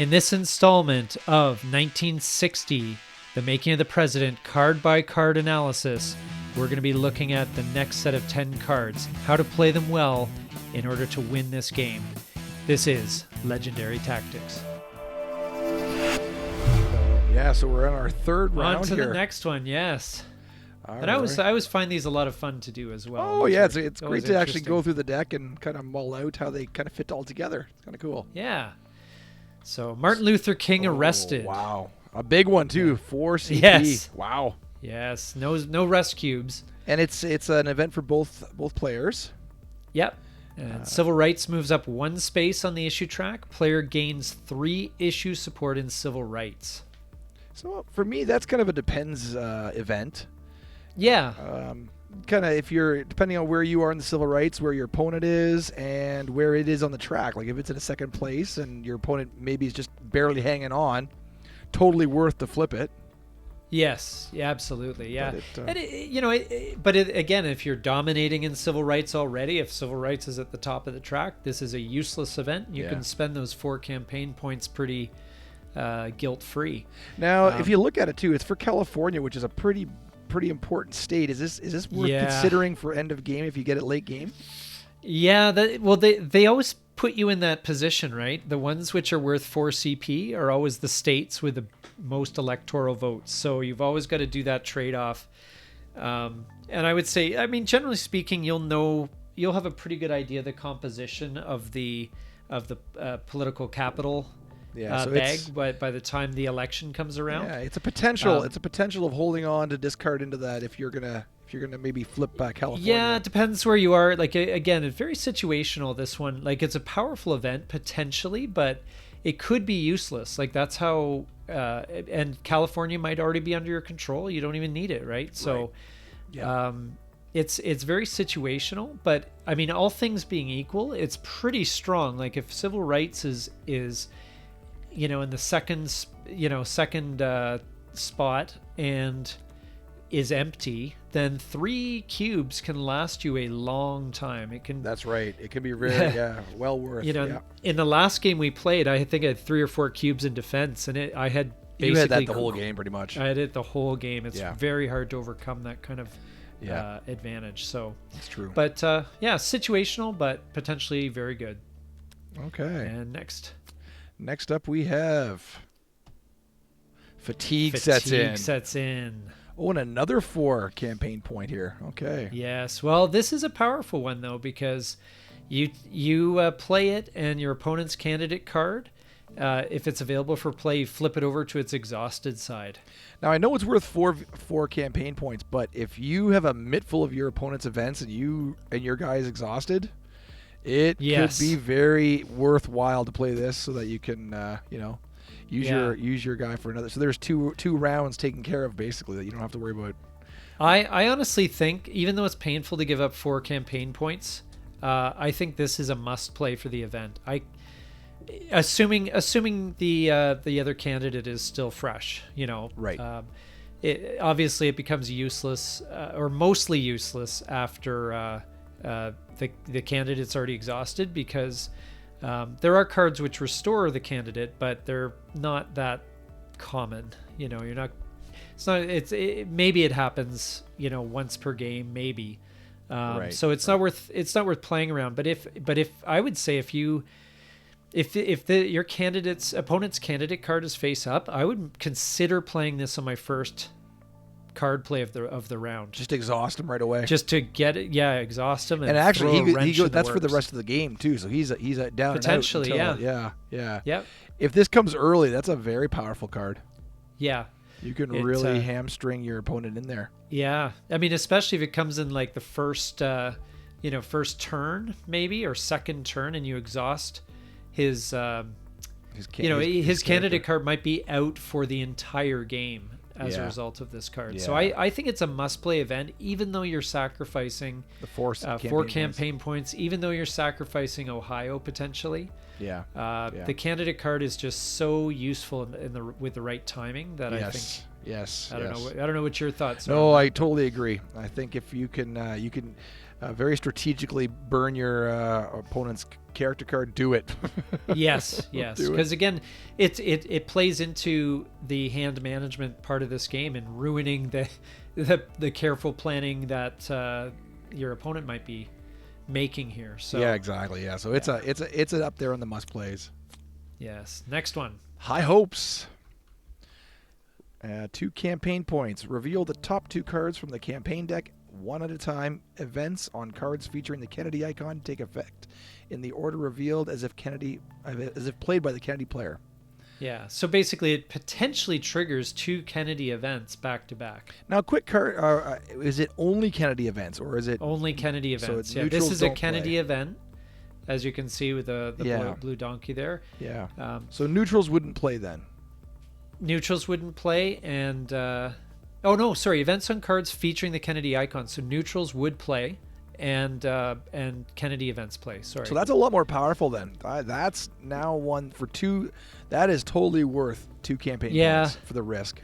In this installment of 1960, The Making of the President card-by-card analysis, we're going to be looking at the next set of 10 cards, how to play them well in order to win this game. This is Legendary Tactics. Yeah, so we're on our third round On to here. the next one, yes. All And I right. always find these a lot of fun to do as well. Oh, yeah, it's great to actually go interesting. through the deck and kind of mull out how they kind of fit all together. It's kind of cool. Yeah. So Martin Luther King arrested. Oh, wow. A big one, too. 4 CP. Yes. Wow. Yes. No rest cubes. And it's an event for both players. Yep. And civil rights moves up 1 space on the issue track. Player gains 3 issue support in civil rights. So for me, that's kind of a depends event. Yeah. Kind of if you're depending on where you are in the civil rights, where your opponent is, and where it is on the track. Like if it's in a second place and your opponent maybe is just barely hanging on, totally worth to flip it. Yes. Yeah, absolutely. Yeah. But And again, if you're dominating in civil rights already, if civil rights is at the top of the track, this is a useless event. You can spend those 4 campaign points pretty guilt-free. Now, if you look at it too, it's for California, which is a pretty important state. Is this worth considering for end of game if you get it late game? Yeah, they always put you in that position, right? The ones which are worth 4 CP are always the states with the most electoral votes. So you've always got to do that trade-off. And I would say, I mean, generally speaking, you'll have a pretty good idea of the composition of the political capital bag by the time the election comes around. Yeah, it's a potential. It's a potential of holding on to discard into that if you're gonna maybe flip back California. Yeah, it depends where you are. Like again, it's very situational. This one, like it's a powerful event potentially, but it could be useless. Like that's how. And California might already be under your control. You don't even need it, right? So, it's very situational. But I mean, all things being equal, it's pretty strong. Like if civil rights is in the second spot and is empty, then 3 cubes can last you a long time. It can. That's right. It can be really well worth. In the last game we played, I think I had 3 or 4 cubes in defense, and I had basically you had that the whole game pretty much. I had it the whole game. It's very hard to overcome that kind of advantage. So that's true. But situational, but potentially very good. Okay. And Next up, we have Fatigue sets in. Oh, and another 4 campaign point here. Okay. Yes. Well, this is a powerful one, though, because you play it and your opponent's candidate card, if it's available for play, you flip it over to its exhausted side. Now, I know it's worth 4 campaign points, but if you have a mitt full of your opponent's events and your guy is exhausted, it could be very worthwhile to play this so that you can, use your guy for another. So there's two rounds taken care of basically that you don't have to worry about. I honestly think, even though it's painful to give up 4 campaign points, I think this is a must play for the event. Assuming the other candidate is still fresh, Right. Obviously it becomes useless or mostly useless after the candidate's already exhausted, because there are cards which restore the candidate, but they're not that common. You're not. It's not. Maybe it happens. Once per game, maybe. Right. So it's not worth playing around. But if I would say if your opponent's candidate card is face up, I would consider playing this on my first card play of the round. Just exhaust him right away. Just to get it, exhaust him. And actually, he goes. That's the for the rest of the game too. So he's down potentially, and out until, yeah. Yep. If this comes early, that's a very powerful card. Yeah. You can really hamstring your opponent in there. Yeah, I mean, especially if it comes in like the first turn maybe, or second turn, and you exhaust his candidate card might be out for the entire game as a result of this card. So I think it's a must-play event, even though you're sacrificing the 4 campaign points, even though you're sacrificing Ohio potentially. The candidate card is just so useful with the right timing that I think. Yes. I don't know what your thoughts are. No, I totally agree. I think if you can very strategically burn your opponent's character card. Do it. Yes. Because again, it plays into the hand management part of this game and ruining the careful planning that your opponent might be making here. So yeah, exactly. Yeah, so it's up there on the must plays. Yes. Next one. High Hopes. 2 campaign points. Reveal the top 2 cards from the campaign deck one at a time. Events on cards featuring the Kennedy icon take effect in the order revealed as if played by the Kennedy player. Yeah. So basically, it potentially triggers 2 Kennedy events back to back. Now, quick card. Is it only Kennedy events, or is it only Kennedy events? So this is a Kennedy event, as you can see with the blue donkey there. Yeah. So neutrals wouldn't play then. Neutrals wouldn't play, and events on cards featuring the Kennedy icon. So neutrals would play, and Kennedy events play. Sorry. So that's a lot more powerful then. That's now one for 2. That is totally worth 2 campaign points for the risk.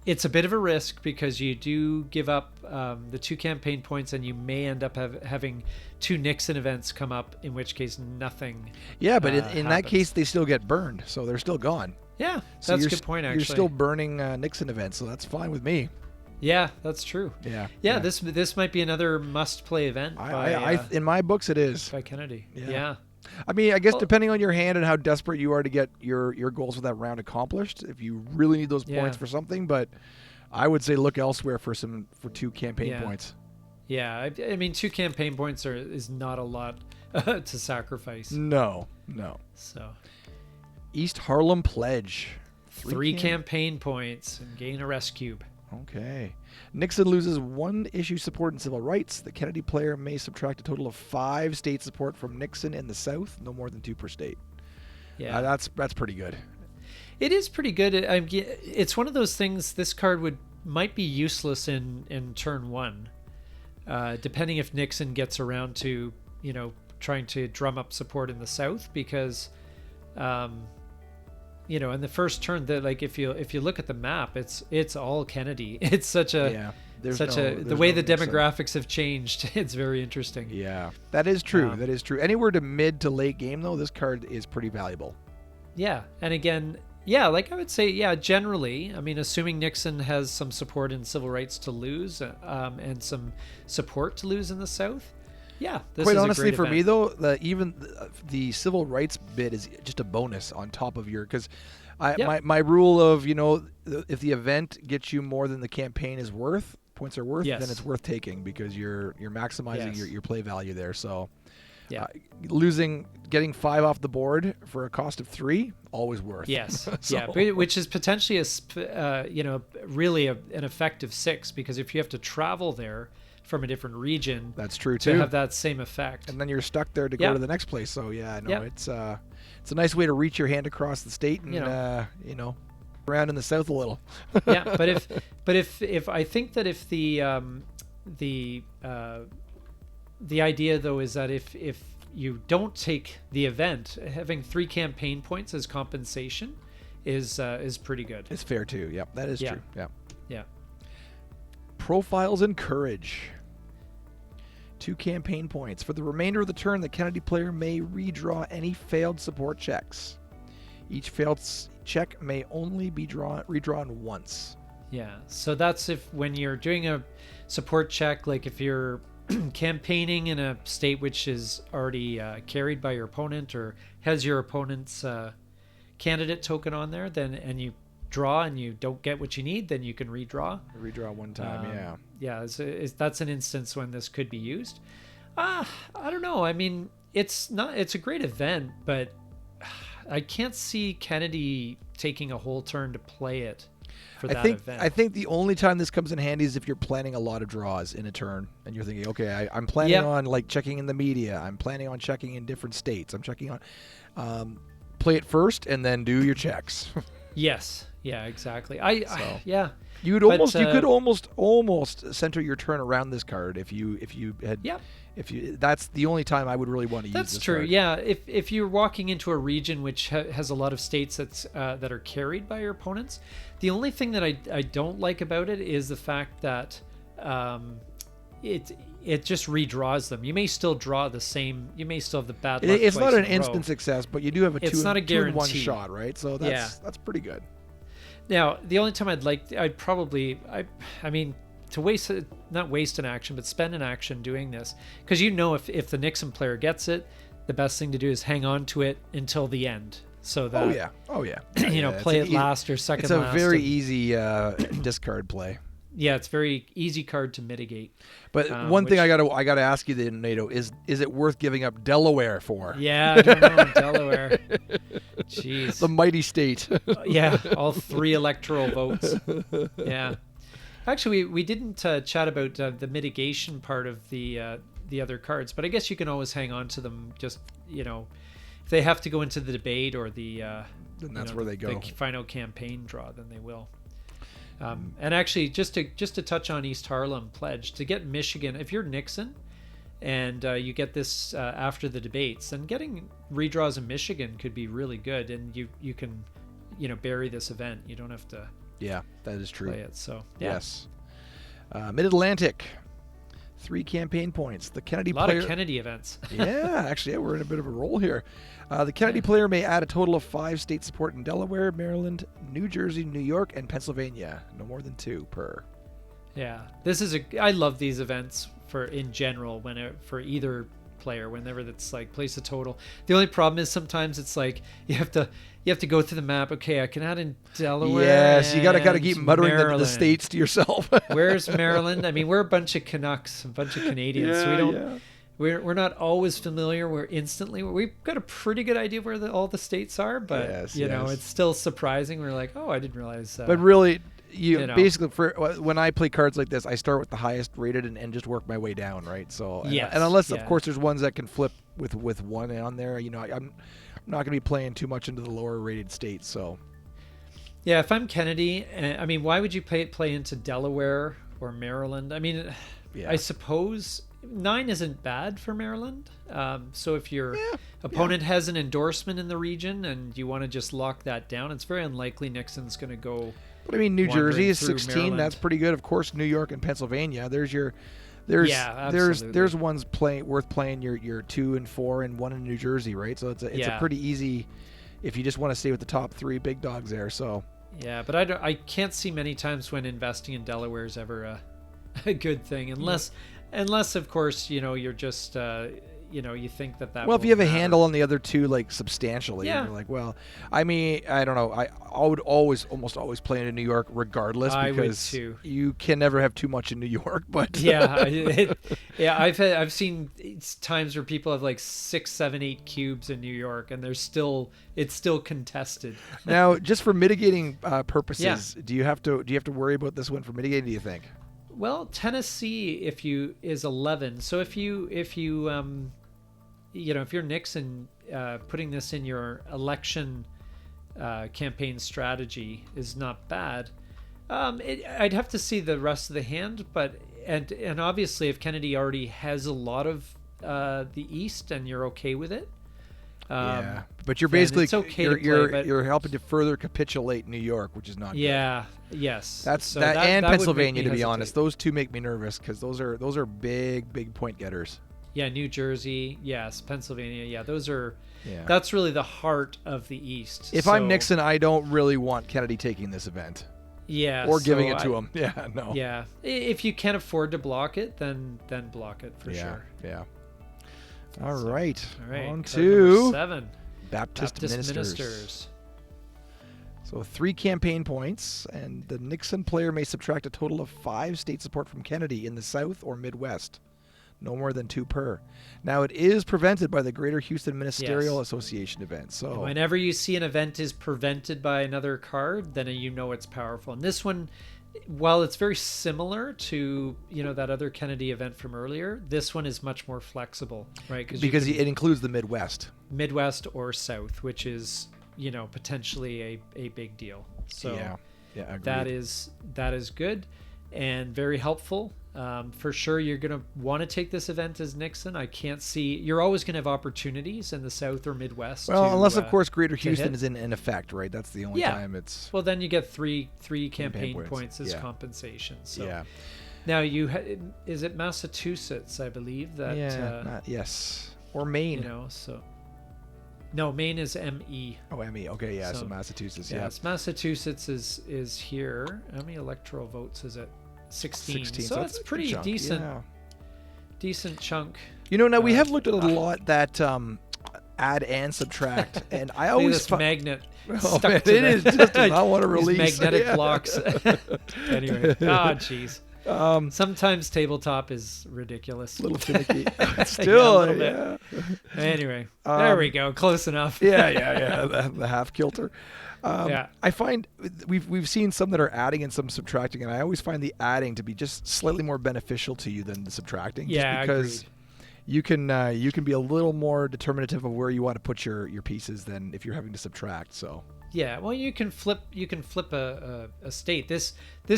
It's a bit of a risk because you do give up the 2 campaign points, and you may end up having 2 Nixon events come up, in which case nothing. Yeah, but in that case, they still get burned, so they're still gone. Yeah, that's a good point, actually. You're still burning Nixon events, so that's fine with me. Yeah, that's true. Yeah. This might be another must-play event. In my books, it is. By Kennedy. Yeah. I mean, I guess depending on your hand and how desperate you are to get your goals for that round accomplished, if you really need those points for something, but I would say look elsewhere for 2 campaign points. Yeah, I mean, 2 campaign points is not a lot to sacrifice. No. So, East Harlem Pledge. 3 campaign points and gain a rest cube. Okay. Nixon loses 1 issue support in civil rights. The Kennedy player may subtract a total of 5 state support from Nixon in the South, no more than 2 per state. Yeah, that's pretty good. It is pretty good. It's one of those things. This card might be useless in turn 1, depending if Nixon gets around to trying to drum up support in the South, because in the first turn, if you look at the map, it's all Kennedy. It's such a the way the demographics have changed. It's very interesting. Yeah, that is true. That is true. Anywhere to mid to late game, though, this card is pretty valuable. Yeah, and again, I would say, generally, I mean, assuming Nixon has some support in civil rights to lose, and some support to lose in the South. Yeah, quite honestly, for me though, even the civil rights bit is just a bonus on top of because my rule of if the event gets you more than the campaign is worth, points are worth, then it's worth taking because you're maximizing your play value there. So getting 5 off the board for a cost of 3, always worth. Yes, which is potentially really an effective 6, because if you have to travel there from a different region, that's true too, to have that same effect, and then you're stuck there to go to the next place. So it's a nice way to reach your hand across the state and around in the South a little. But if I think that if the idea though is that if you don't take the event, having 3 campaign points as compensation is pretty good. It's fair too. Yep, that is true. Yeah. Profiles and Courage. 2 campaign points. For the remainder of the turn, the Kennedy player may redraw any failed support checks. Each failed check may only be redrawn once. Yeah, so that's when you're doing a support check, like if you're campaigning in a state which is already carried by your opponent or has your opponent's candidate token on there, and you draw and you don't get what you need, then you can redraw one time. That's an instance when this could be used. I don't know, I mean, it's a great event, but I can't see Kennedy taking a whole turn to play it for that event. I think the only time this comes in handy is if you're planning a lot of draws in a turn and you're thinking, okay, I'm planning on checking in the media, I'm planning on checking in different states, I'm checking on play it first and then do your checks. Yes. Yeah, exactly. You could almost center your turn around this card if you had. Yep. That's the only time I would really want to use this. That's true. Card. Yeah. If you're walking into a region which has a lot of states that are carried by your opponents, the only thing that I don't like about it is the fact that it just redraws them. You may still draw the same. You may still have the bad luck. It's not an instant success, but you do have a it's not a two in one guarantee. shot, right? So that's pretty good. Now, the only time I mean, to not waste an action, but spend an action doing this, because if the Nixon player gets it, the best thing to do is hang on to it until the end. So that play it last or second last. It's a very easy discard play. Yeah, it's very easy card to mitigate. But one thing I gotta ask you then, NATO, is it worth giving up Delaware for? Yeah, I don't know, Delaware. Jeez. The mighty state. Yeah, all 3 electoral votes. Yeah. Actually, we didn't chat about the mitigation part of the other cards, but I guess you can always hang on to them. Just if they have to go into the debate or then that's where they go. The final campaign draw, then they will. And actually, just to touch on East Harlem pledge, to get Michigan, if you're Nixon and you get this after the debates, then getting redraws in Michigan could be really good, and you can bury this event. You don't have to. Yeah, that is true. Play it. So yeah. Yes. Mid-Atlantic, 3 campaign points. The Kennedy player. A lot of Kennedy events. Actually, we're in a bit of a roll here. The Kennedy player may add a total of 5 state support in Delaware, Maryland, New Jersey, New York, and Pennsylvania. No more than 2 per. Yeah, I love these events in general for either player. Whenever that's like place a total. The only problem is sometimes it's like you have to go through the map. Okay, I can add in Delaware. Yes, you gotta keep muttering the states to yourself. Where's Maryland? I mean, we're a bunch of Canucks, a bunch of Canadians. So we don't. Yeah. We're not always familiar. We've got a pretty good idea where all the states are, but it's still surprising. We're like, oh, I didn't realize. But really, basically when I play cards like this, I start with the highest rated and just work my way down, right? So and unless of course there's ones that can flip with 1 on there, I'm not going to be playing too much into the lower rated states. So yeah, if I'm Kennedy, I mean, why would you play into Delaware or Maryland? I mean, I suppose 9 isn't bad for Maryland. So if your opponent has an endorsement in the region and you want to just lock that down, it's very unlikely Nixon's going to go. But I mean, New Jersey is 16. Maryland. That's pretty good. Of course, New York and Pennsylvania. There's ones worth playing your 2 and 4 and 1 in New Jersey, right? So it's a pretty easy if you just want to stay with the top 3 big dogs there. So yeah, but I can't see many times when investing in Delaware is ever a good thing unless of course you're just you think that well, if you have a handle on the other 2 like substantially, and you're like, well, I mean, I don't know, I would almost always play in New York regardless, because you can never have too much in New York. But I've seen times where people have like 6, 7, 8 cubes in New York, and it's still contested. Now, just for mitigating purposes, do you have to worry about this one for mitigating, do you think? Well, Tennessee, is 11. So if you're Nixon, putting this in your election campaign strategy is not bad. I'd have to see the rest of the hand, but and obviously if Kennedy already has a lot of the East and you're okay with it. But you're basically you're helping to further capitulate New York, which is not good. Yes. That Pennsylvania, to be honest, those 2 make me nervous because those are big point getters. Yeah, New Jersey, yes, Pennsylvania, those are. Yeah. That's really the heart of the East. If I'm Nixon, I don't really want Kennedy taking this event. Yeah. Or giving it to him. Yeah, no. Yeah. If you can't afford to block it, then block it for sure. Yeah. All right. On to 7. Baptist Ministers. So 3 campaign points, and the Nixon player may subtract a total of 5 state support from Kennedy in the South or Midwest. No more than 2 per. Now, it is prevented by the Greater Houston Ministerial Association event. So whenever you see an event is prevented by another card, then it's powerful. And this one, while it's very similar to that other Kennedy event from earlier, this one is much more flexible, right? Because it includes the Midwest or South, which is potentially a big deal. So that is good and very helpful. For sure, you're going to want to take this event as Nixon. I can't see. You're always going to have opportunities in the South or Midwest. Well, unless, of course, Greater Houston is in effect, right? That's the only time it's. Well, then you get three campaign points as compensation. So. Yeah. Now is it Massachusetts? I believe that. Yes, or Maine. So. No, Maine is ME. Oh, ME. Okay, yeah. So Massachusetts. Yes, Massachusetts is here. How many electoral votes is it? 16. So it's pretty decent. Yeah. Decent chunk. Now we have looked at a lot that add and subtract, and I always magnet. Oh, man, it is just does not want to release magnetic blocks. Anyway, jeez. Sometimes tabletop is ridiculous. A little finicky. Still, yeah. Anyway, there we go. Close enough. Yeah. The half kilter. I find we've seen some that are adding and some subtracting, and I always find the adding to be just slightly more beneficial to you than the subtracting. Yeah, just because you can be a little more determinative of where you want to put your pieces than if you're having to subtract. So. Yeah, well, you can flip a state. This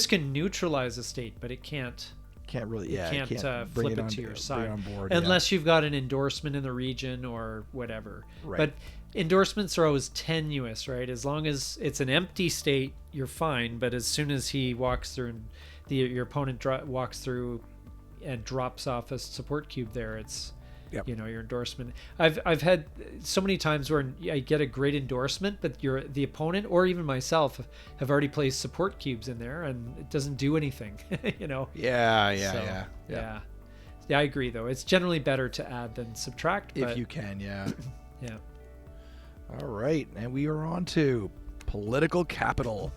can neutralize a state, but it can't really. Yeah, it can't flip it to your side on board, unless you've got an endorsement in the region or whatever. Right. But endorsements are always tenuous, right? As long as it's an empty state, you're fine. But as soon as he walks through and your opponent walks through and drops off a support cube there, it's. Yep. Your endorsement. I've had so many times where I get a great endorsement, but the opponent or even myself have already placed support cubes in there, and it doesn't do anything. Yeah. I agree, though. It's generally better to add than subtract. If you can, yeah. Yeah. All right, and we are on to political capital.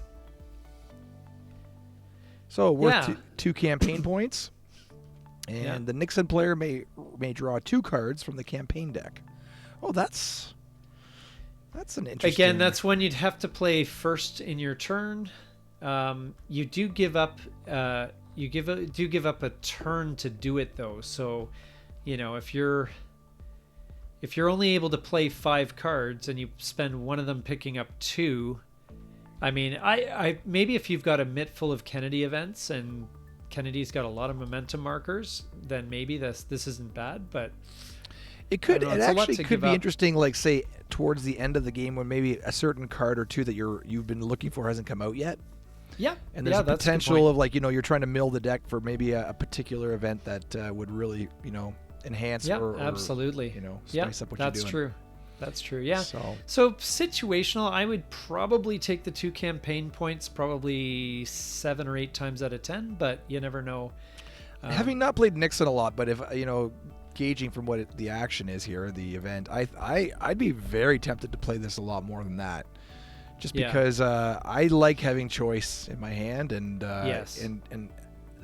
So worth 2 campaign points. And the Nixon player may draw 2 cards from the campaign deck. Oh, that's an interesting. Again, that's when you'd have to play first in your turn. You do give up. You give up a turn to do it, though. So, if you're only able to play 5 cards and you spend one of them picking up 2, I mean, I maybe if you've got a mitt full of Kennedy events and Kennedy's got a lot of momentum markers, then maybe this isn't bad, but it could be interesting, like say towards the end of the game when maybe a certain card or 2 that you've been looking for hasn't come out yet. Yeah. And there's a potential of you're trying to mill the deck for maybe a particular event that would really, enhance or absolutely. Spice up what you're doing. That's true. Yeah. So situational, I would probably take the 2 campaign points probably 7 or 8 times out of 10, but you never know. Having not played Nixon a lot, but if gauging from what the action is here, the event, I'd be very tempted to play this a lot more than that, just because I like having choice in my hand, and and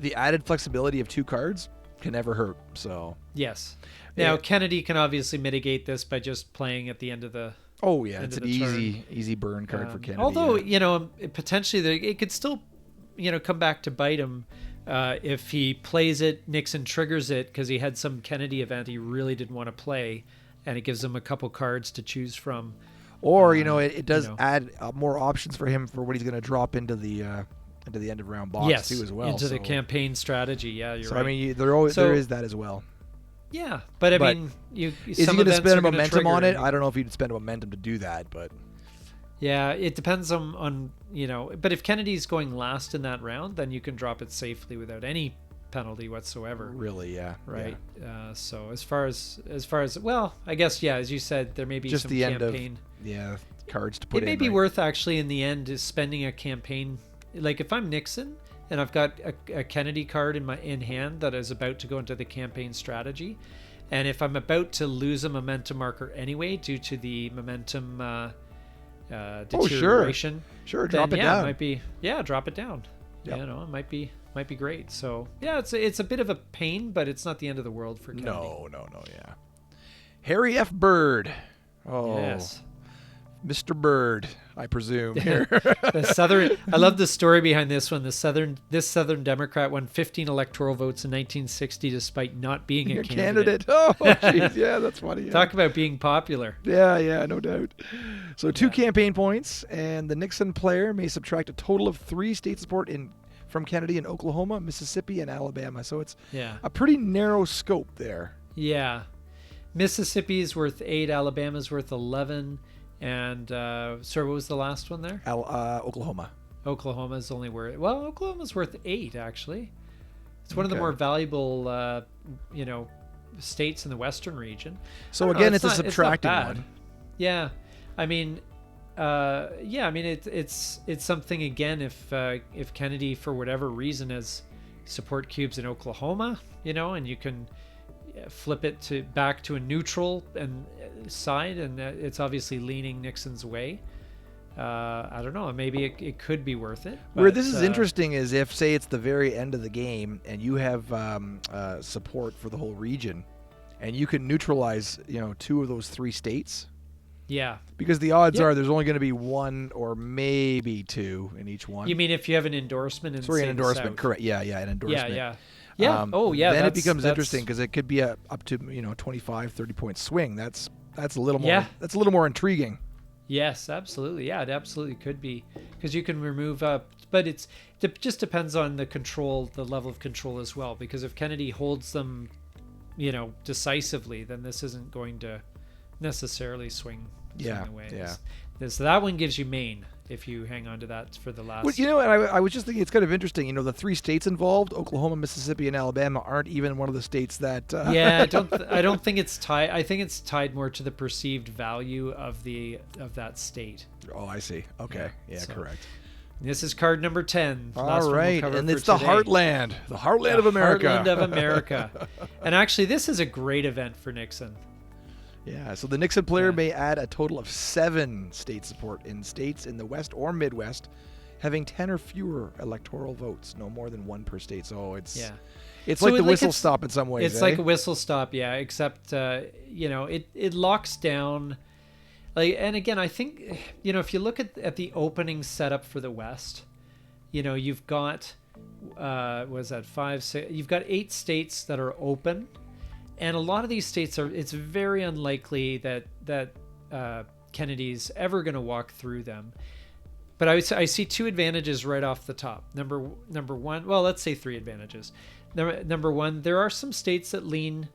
the added flexibility of 2 cards can never hurt. So yes. Now Kennedy can obviously mitigate this by just playing at the end of the. Oh yeah, it's an easy burn card for Kennedy. Although potentially it could still, come back to bite him if he plays it. Nixon triggers it because he had some Kennedy event he really didn't want to play, and it gives him a couple cards to choose from. Or it does add more options for him for what he's going to drop into the end of round box too as well. Into the campaign strategy. Yeah, you're right. I mean, there is that as well. Yeah, but I mean, is he going to spend a momentum on it? I don't know if he'd spend a momentum to do that, but yeah, it depends on But if Kennedy's going last in that round, then you can drop it safely without any penalty whatsoever. Really, yeah, right. Yeah. So as far as well, I guess as you said, there may be just some the campaign. Cards to put in. It may be worth actually in the end is spending a campaign. Like if I'm Nixon and I've got a Kennedy card in hand that is about to go into the campaign strategy, and if I'm about to lose a momentum marker anyway due to the momentum deterioration, sure, drop it down. It might be drop it down. Yep. It might be great. So it's a bit of a pain, but it's not the end of the world for Kennedy. No, yeah. Harry F. Byrd. Oh yes. Mr. Byrd, I presume. I love the story behind this one. This Southern Democrat won 15 electoral votes in 1960 despite not being a candidate. Oh, jeez. Yeah, that's funny. Yeah. Talk about being popular. Yeah, no doubt. So 2 campaign points, and the Nixon player may subtract a total of 3 state support from Kennedy in Oklahoma, Mississippi, and Alabama. So it's a pretty narrow scope there. Yeah. Mississippi is worth 8, Alabama's worth 11. And what was the last one there? Oklahoma. Oklahoma's only worth Oklahoma's worth 8 actually. It's one of the more valuable, states in the Western region. So again, it's a subtracting one. Yeah, I mean, it's something again. If Kennedy, for whatever reason, has support cubes in Oklahoma, and you can flip it back to a neutral side, and it's obviously leaning Nixon's way. I don't know. Maybe it could be worth it. Where this is interesting is if, say, it's the very end of the game and you have support for the whole region, and you can neutralize, 2 of those 3 states. Yeah. Because the odds are there's only going to be 1 or maybe 2 in each one. You mean if you have an endorsement in an endorsement, correct? Yeah, an endorsement. Yeah. Then it becomes interesting because it could be up to 25, 30 point swing. That's a little more. That's a little more intriguing. Yes, absolutely. Yeah, it absolutely could be because you can remove but it just depends on the level of control as well. Because if Kennedy holds them, decisively, then this isn't going to necessarily swing away. Yeah. So that one gives you Maine if you hang on to that for the last. Well, I was just thinking it's kind of interesting. The 3 states involved, Oklahoma, Mississippi, and Alabama, aren't even one of the states that. Yeah, I don't think it's tied. I think it's tied more to the perceived value of that state. Oh, I see. Okay. Yeah, correct. This is card number 10. All right, and it's the Heartland of America. Heartland of America. And actually, this is a great event for Nixon. Yeah, so the Nixon player may add a total of 7 state support in states in the West or Midwest, having 10 or fewer electoral votes, no more than 1 per state. So it's like the whistle stop in some ways. It's like a whistle stop, except it locks down. And again, I think if you look at the opening setup for the West, you've got was that 5, 6? You've got 8 states that are open. And a lot of these states it's very unlikely that Kennedy's ever going to walk through them. But I see 2 advantages right off the top. Number one, well, let's say 3 advantages. Number one, there are some states that lean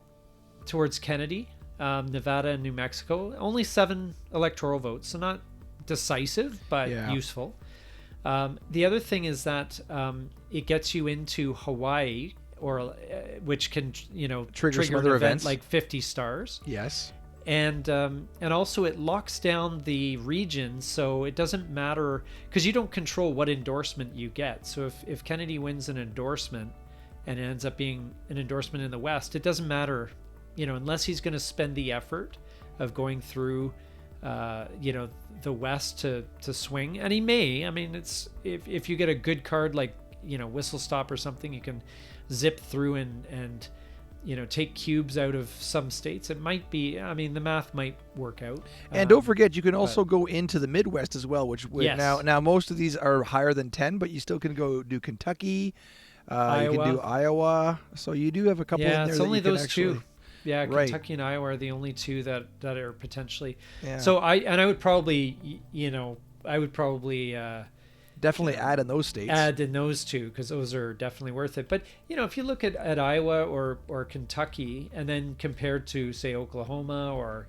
towards Kennedy, Nevada and New Mexico. Only 7 electoral votes, so not decisive, but useful. The other thing is that it gets you into Hawaii, which can trigger some an other event events like 50 stars. Yes. And also it locks down the region, so it doesn't matter because you don't control what endorsement you get. So if Kennedy wins an endorsement and it ends up being an endorsement in the West, it doesn't matter, unless he's going to spend the effort of going through the West to swing, and he may. I mean, it's if you get a good card like whistle stop or something, you can zip through and take cubes out of some states. It might be, the math might work out. And don't forget, you can also go into the Midwest as well, which now most of these are higher than 10, but you still can go do Kentucky, you can do Iowa. So you do have a couple in there. It's that only you can those actually, 2. Yeah, right. Kentucky and Iowa are the only 2 that are potentially. Yeah. So I would probably, definitely add in those states. Add in those 2 because those are definitely worth it. But if you look at Iowa or Kentucky and then compared to say Oklahoma or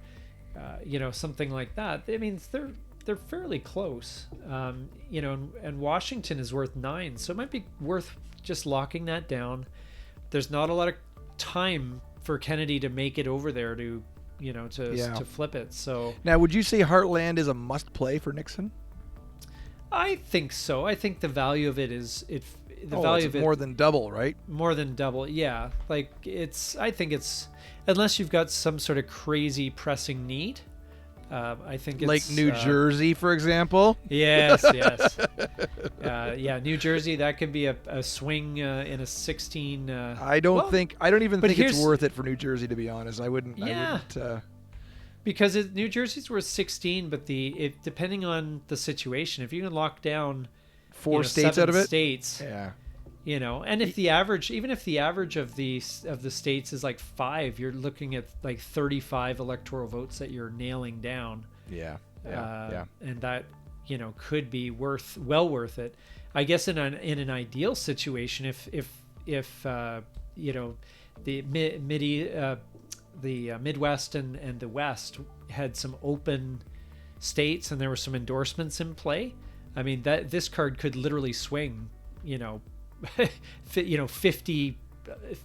something like that, I mean they're fairly close. And Washington is worth 9, so it might be worth just locking that down. There's not a lot of time for Kennedy to make it over there to flip it. So now, would you say Heartland is a must play for Nixon? I think so. I think the value of it is more than double, right? More than double, yeah. Like I think it's unless you've got some sort of crazy pressing need. I think it's like New Jersey, for example. Yes. New Jersey, that could be a swing in a 16. I don't even think it's worth it for New Jersey, to be honest. I wouldn't. Because New Jersey's worth 16, but depending on the situation, if you can lock down 4 states out of it, states, and if the average, even if the average of the states is like 5, you're looking at like 35 electoral votes that you're nailing down. Yeah. And that could be well worth it. I guess in an ideal situation, if the Midwest and the West had some open states and there were some endorsements in play, I mean this card could literally swing 50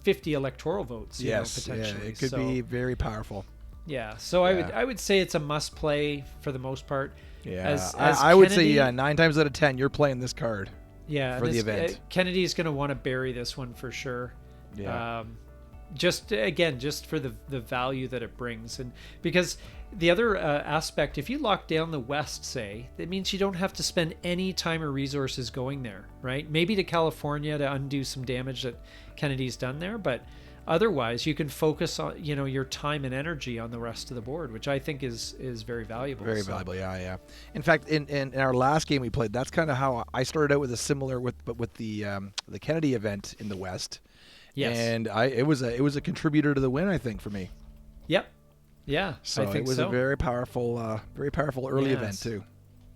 50 electoral votes. Yes, Potentially. it could be very powerful. Yeah, so I would say it's a must play for the most part. Yeah, as I would say 9 times out of 10 you're playing this card. Yeah, for the event. Kennedy's going to want to bury this one for sure. Yeah. Just for the value that it brings, and because the other aspect, if you lock down the West, say, that means you don't have to spend any time or resources going there, right? Maybe to California to undo some damage that Kennedy's done there, but otherwise you can focus on your time and energy on the rest of the board, which I think is very valuable. Very valuable, yeah. In fact, in our last game we played, that's kind of how I started out with a similar with the Kennedy event in the West. Yes. And it was a contributor to the win, I think, for me. Yep. Yeah. So I think it was a very powerful early event too.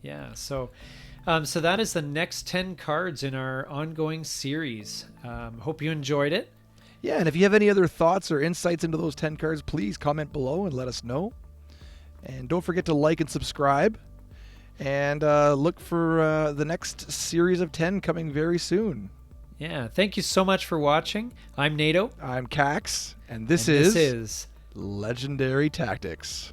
Yeah. So that is the next 10 cards in our ongoing series. Hope you enjoyed it. Yeah, and if you have any other thoughts or insights into those 10 cards, please comment below and let us know. And don't forget to like and subscribe. And look for the next series of 10 coming very soon. Yeah, thank you so much for watching. I'm NATO. I'm Cax, and this is Legendary Tactics.